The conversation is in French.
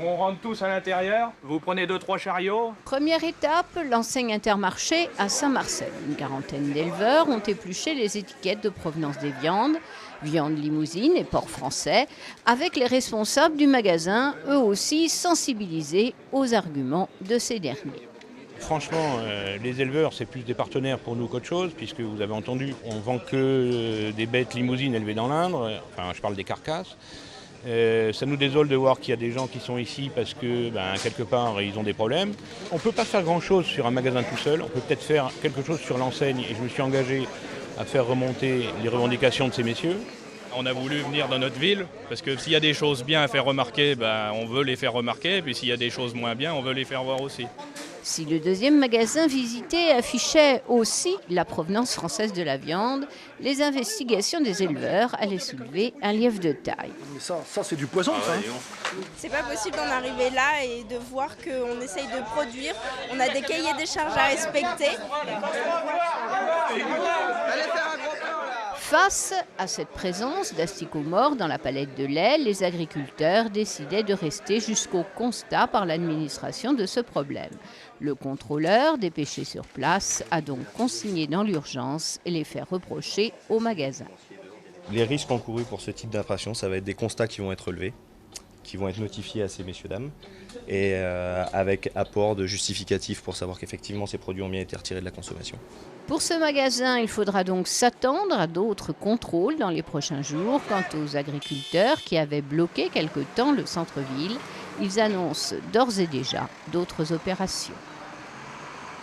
On rentre tous à l'intérieur, vous prenez 2-3 chariots. Première étape, l'enseigne Intermarché à Saint-Marcel. Une quarantaine d'éleveurs ont épluché les étiquettes de provenance des viandes, viande limousine et porc français, avec les responsables du magasin, eux aussi sensibilisés aux arguments de ces derniers. Franchement, les éleveurs, c'est plus des partenaires pour nous qu'autre chose, puisque vous avez entendu, on vend que des bêtes limousines élevées dans l'Indre, enfin je parle des carcasses. Ça nous désole de voir qu'il y a des gens qui sont ici parce que, quelque part, ils ont des problèmes. On ne peut pas faire grand-chose sur un magasin tout seul, on peut peut-être faire quelque chose sur l'enseigne, et je me suis engagé à faire remonter les revendications de ces messieurs. On a voulu venir dans notre ville, parce que s'il y a des choses bien à faire remarquer, on veut les faire remarquer, et puis s'il y a des choses moins bien, on veut les faire voir aussi. Si le deuxième magasin visité affichait aussi la provenance française de la viande, les investigations des éleveurs allaient soulever un lièvre de taille. Mais ça c'est du poison, ça. C'est pas possible d'en arriver là et de voir qu'on essaye de produire. On a des cahiers des charges à respecter. Face à cette présence d'asticots morts dans la palette de lait, les agriculteurs décidaient de rester jusqu'au constat par l'administration de ce problème. Le contrôleur, dépêché sur place, a donc consigné dans l'urgence les faits reprochés au magasin. Les risques encourus pour ce type d'infraction, ça va être des constats qui vont être relevés, qui vont être notifiés à ces messieurs-dames, et avec apport de justificatifs pour savoir qu'effectivement ces produits ont bien été retirés de la consommation. Pour ce magasin, il faudra donc s'attendre à d'autres contrôles dans les prochains jours. Quant aux agriculteurs qui avaient bloqué quelque temps le centre-ville, ils annoncent d'ores et déjà d'autres opérations.